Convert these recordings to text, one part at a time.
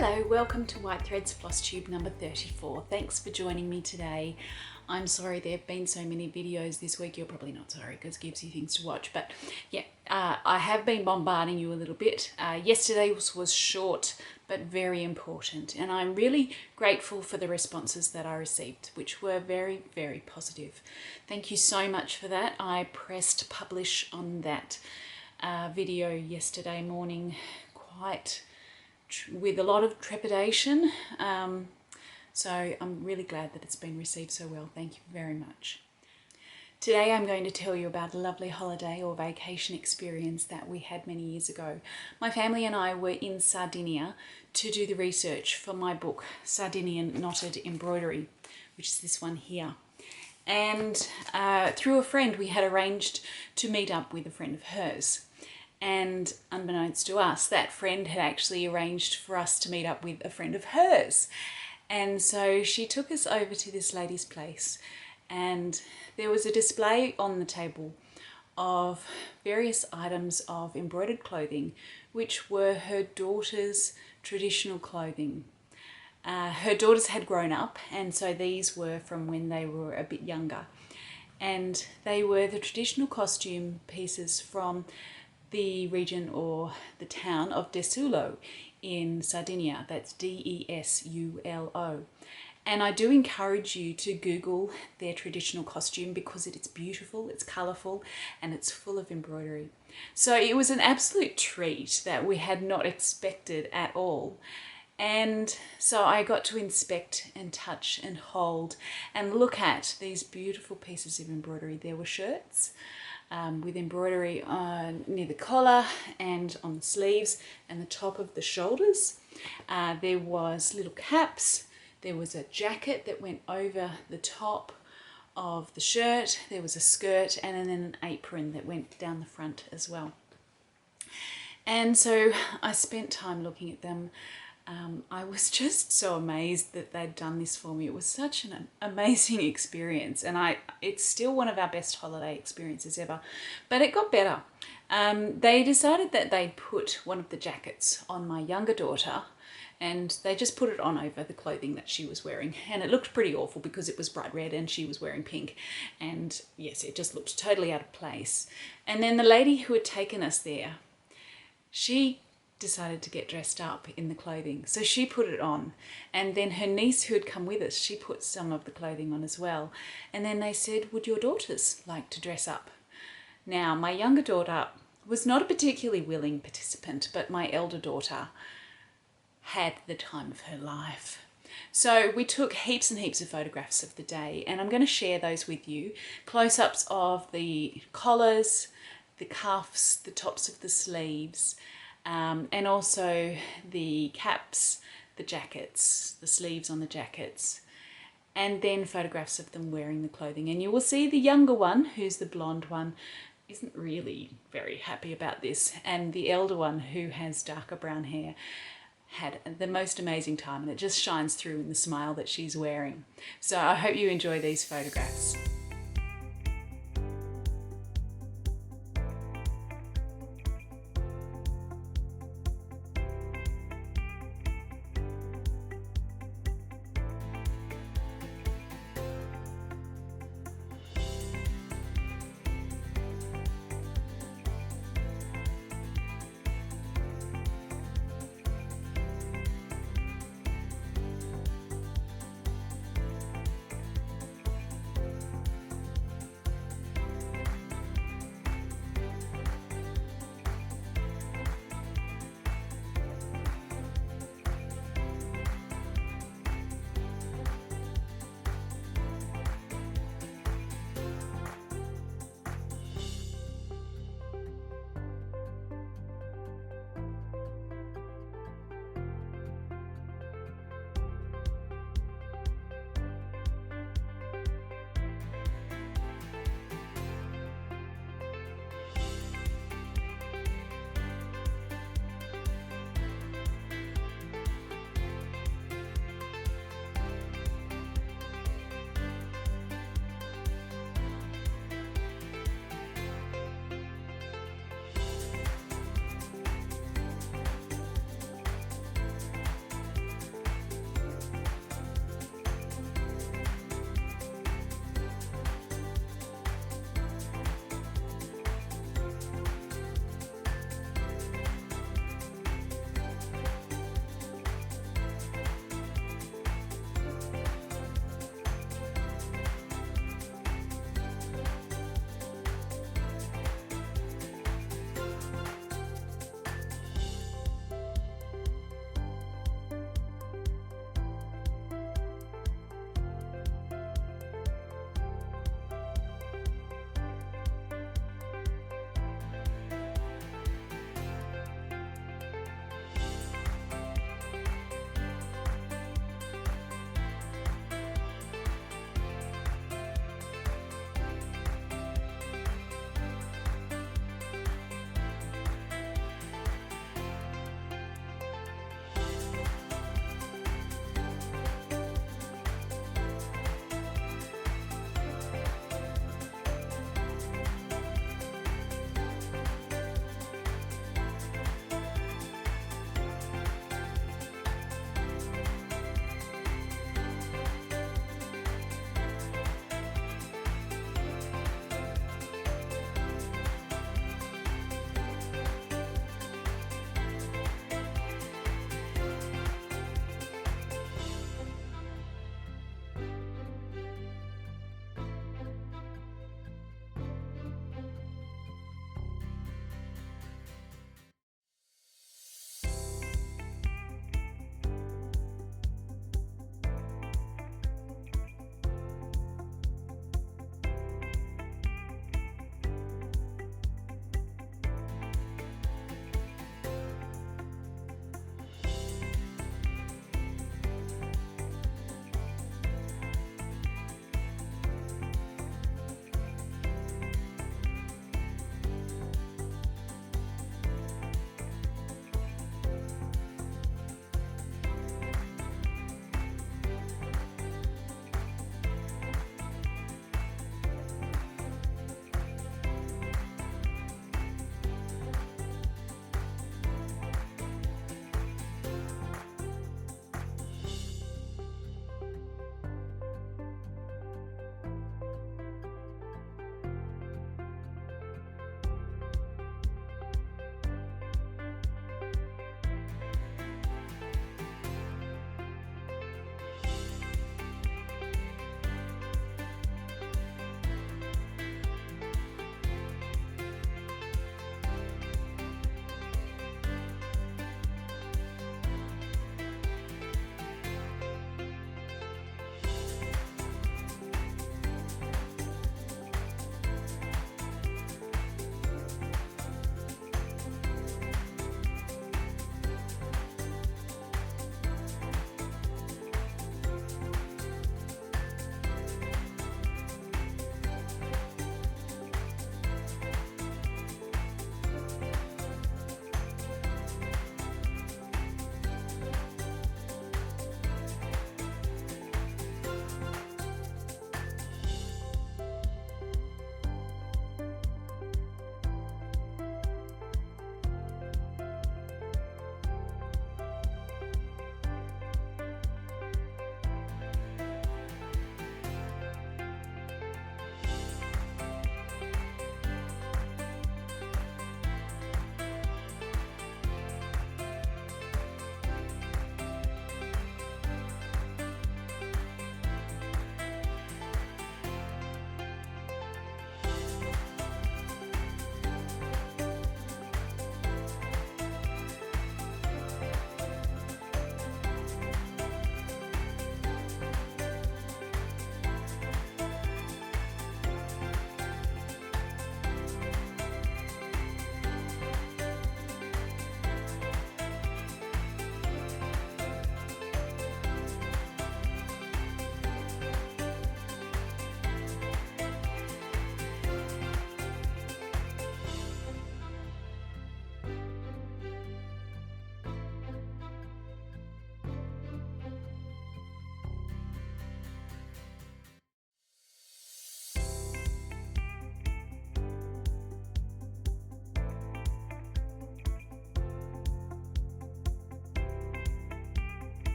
Hello, welcome to White Threads FlossTube number 34. Thanks for joining me today. I'm sorry there have been so many videos this week. You're probably not sorry because it gives you things to watch, but yeah, I have been bombarding you a little bit. Yesterday was short but very important, and I'm really grateful for the responses that I received, which were very, very positive. Thank you so much for that. I pressed publish on that video yesterday morning with a lot of trepidation, so I'm really glad that it's been received so well. Thank you very much. Today I'm going to tell you about a lovely holiday or vacation experience that we had many years ago. My family and I were in Sardinia to do the research for my book Sardinian Knotted Embroidery, which is this one here. And through a friend we had arranged to meet up with a friend of hers. And unbeknownst to us, that friend had actually arranged for us to meet up with a friend of hers. And so she took us over to this lady's place, and there was a display on the table of various items of embroidered clothing, which were her daughter's traditional clothing. Her daughters had grown up, and so these were from when they were a bit younger. And they were the traditional costume pieces from the region or the town of Desulo in Sardinia. That's D-E-S-U-L-O. And I do encourage you to Google their traditional costume because it's beautiful, it's colourful, and it's full of embroidery. So it was an absolute treat that we had not expected at all. And so I got to inspect and touch and hold and look at these beautiful pieces of embroidery. There were shirts with embroidery near the collar and on the sleeves and the top of the shoulders. There was little caps. There was a jacket that went over the top of the shirt. There was a skirt and then an apron that went down the front as well. And so I spent time looking at them. I was just so amazed that they'd done this for me. It was such an amazing experience, and it's still one of our best holiday experiences ever, but it got better. They decided that they'd put one of the jackets on my younger daughter, and they just put it on over the clothing that she was wearing, and it looked pretty awful because it was bright red and she was wearing pink, and yes, it just looked totally out of place. And then the lady who had taken us there, she decided to get dressed up in the clothing. So she put it on, and then her niece who had come with us, she put some of the clothing on as well. And then they said, would your daughters like to dress up? Now, my younger daughter was not a particularly willing participant, but my elder daughter had the time of her life. So we took heaps and heaps of photographs of the day, and I'm going to share those with you. Close-ups of the collars, the cuffs, the tops of the sleeves, and also the caps, the jackets, the sleeves on the jackets, and then photographs of them wearing the clothing. And you will see the younger one, who's the blonde one, isn't really very happy about this, and the elder one, who has darker brown hair, had the most amazing time, and it just shines through in the smile that she's wearing. So I hope you enjoy these photographs.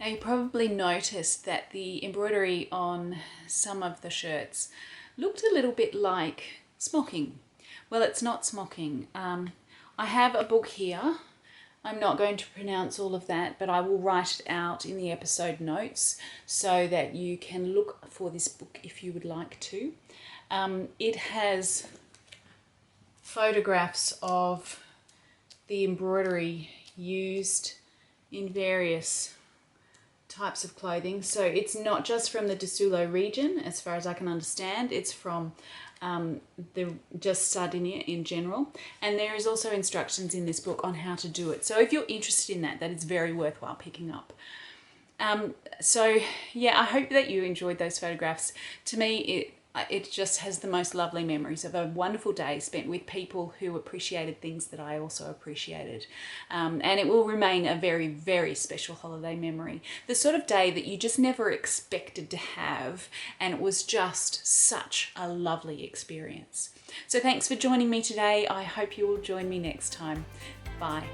Now you probably noticed that the embroidery on some of the shirts looked a little bit like smocking. Well, it's not smocking. I have a book here. I'm not going to pronounce all of that, but I will write it out in the episode notes so that you can look for this book if you would like to. It has photographs of the embroidery used in various types of clothing. So it's not just from the Desulo region, as far as I can understand. It's from just Sardinia in general, and there is also instructions in this book on how to do it. So if you're interested in that, that is very worthwhile picking up. So yeah, I hope that you enjoyed those photographs. To me, it just has the most lovely memories of a wonderful day spent with people who appreciated things that I also appreciated. And it will remain a very, very special holiday memory. The sort of day that you just never expected to have, and it was just such a lovely experience. So thanks for joining me today. I hope you will join me next time. Bye.